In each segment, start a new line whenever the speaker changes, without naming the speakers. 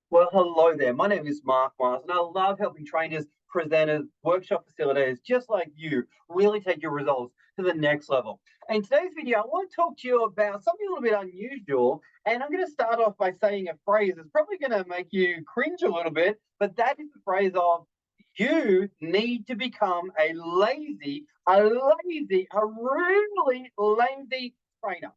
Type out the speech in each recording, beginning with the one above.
Well, hello there. My name is Mark Mars, and I love helping trainers, presenters, workshop facilitators just like you really take your results to the next level. In today's video, I want to talk to you about something a little bit unusual. And I'm going to start off by saying a phrase that's probably going to make you cringe a little bit, but that is the phrase of you need to become a really lazy trainer.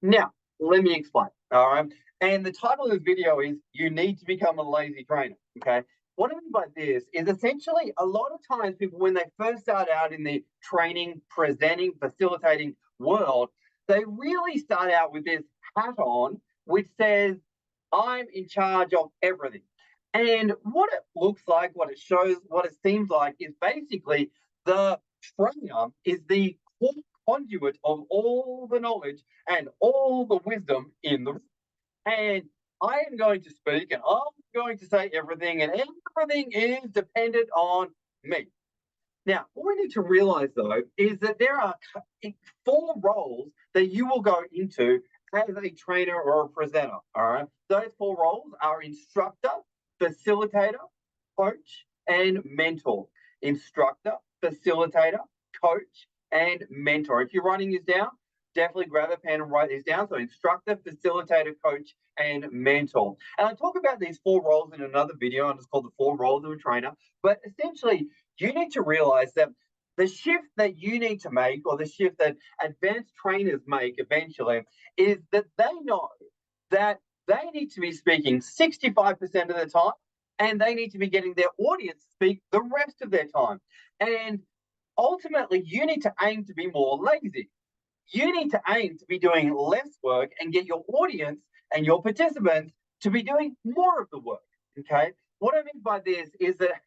Now, let me explain. All right. And the title of this video is You Need to Become a Lazy Trainer. Okay. What I mean by this is essentially a lot of times people, when they first start out in the training, presenting, facilitating world, they really start out with this hat on, which says, I'm in charge of everything. And what it looks like, what it shows, what it seems like is basically the trainer is the core conduit of all the knowledge and all the wisdom in the room. And I am going to speak and I'm going to say everything, and everything is dependent on me. Now, what we need to realize though is that there are four roles that you will go into as a trainer or a presenter. All right. Those four roles are instructor, facilitator, coach, and mentor. Instructor, facilitator, coach, and mentor. If you're writing this down, definitely grab a pen and write these down. So, instructor, facilitator, coach, and mentor. And I talk about these four roles in another video, and it's called the four roles of a trainer. But essentially, you need to realize that the shift that you need to make, or the shift that advanced trainers make eventually, is that they know that they need to be speaking 65% of the time, and they need to be getting their audience to speak the rest of their time. And ultimately, you need to aim to be more lazy. You need to aim to be doing less work and get your audience and your participants to be doing more of the work. Okay. What I mean by this is that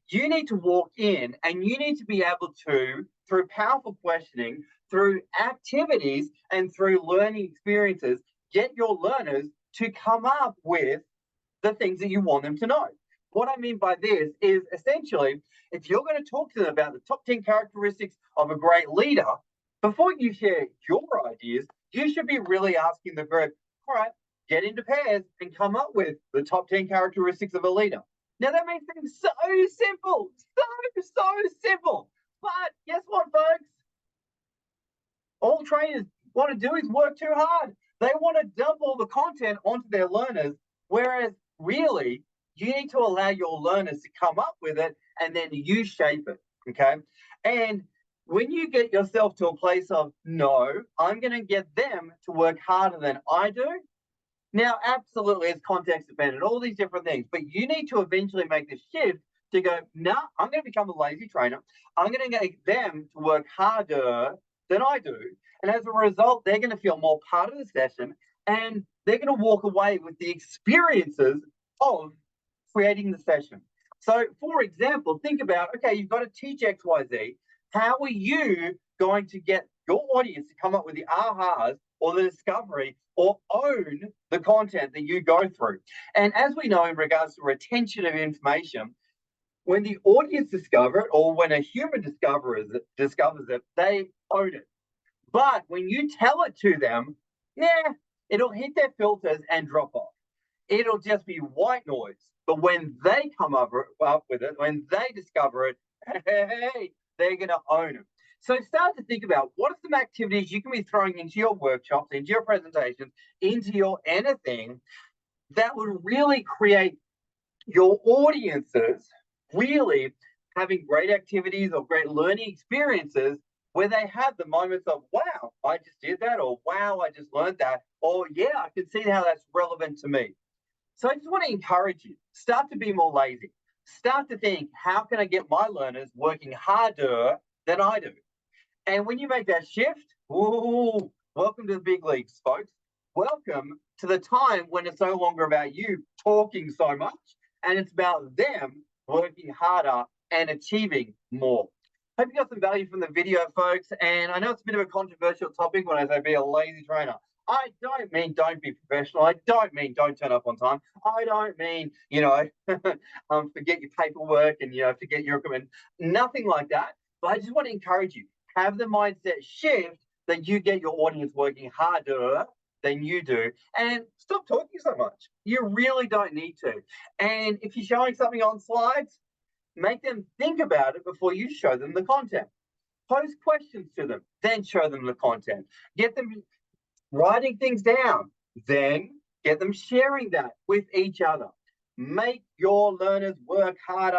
you need to walk in and you need to be able to, through powerful questioning, through activities, and through learning experiences, get your learners to come up with the things that you want them to know. What I mean by this is essentially, if you're going to talk to them about the top 10 characteristics of a great leader, before you share your ideas, you should be really asking the group, all right, get into pairs and come up with the top 10 characteristics of a leader. Now, that may seem so simple, so simple. But guess what, folks? All trainers want to do is work too hard. They want to dump all the content onto their learners, whereas really, you need to allow your learners to come up with it and then you shape it. Okay. And when you get yourself to a place of, no, I'm going to get them to work harder than I do. Now, absolutely, it's context dependent, all these different things, but you need to eventually make the shift to go, no, I'm going to become a lazy trainer. I'm going to get them to work harder than I do. And as a result, they're going to feel more part of the session and they're going to walk away with the experiences of creating the session. So, for example, think about, okay, you've got to teach XYZ. How are you going to get your audience to come up with the ahas or the discovery or own the content that you go through? And as we know, in regards to retention of information, when the audience discover it or when a human discovers it, they own it. But when you tell it to them, yeah, it'll hit their filters and drop off. It'll just be white noise. But when they come up with it, when they discover it, hey, they're going to own it. So start to think about what are some activities you can be throwing into your workshops, into your presentations, into your anything that would really create your audiences really having great activities or great learning experiences where they have the moments of, wow, I just did that, or wow, I just learned that, or yeah, I can see how that's relevant to me. So I just want to encourage you, start to be more lazy. Start to think, how can I get my learners working harder than I do? And when you make that shift, ooh, welcome to the big leagues, folks. Welcome to the time when it's no longer about you talking so much and it's about them working harder and achieving more. Hope you got some value from the video, folks. And I know it's a bit of a controversial topic when I say be a lazy trainer. I don't mean don't be professional. I don't mean don't turn up on time. I don't mean, forget your paperwork and, forget your equipment. Nothing like that. But I just want to encourage you, have the mindset shift that you get your audience working harder than you do, and stop talking so much. You really don't need to. And if you're showing something on slides, make them think about it before you show them the content. Pose questions to them, then show them the content. Get them writing things down, then get them sharing that with each other. Make your learners work harder.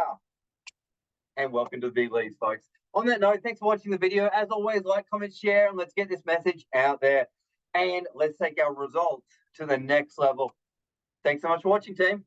And welcome to the Big Leagues, folks. On that note, thanks for watching the video. As always, like, comment, share, and let's get this message out there. And let's take our results to the next level. Thanks so much for watching, team.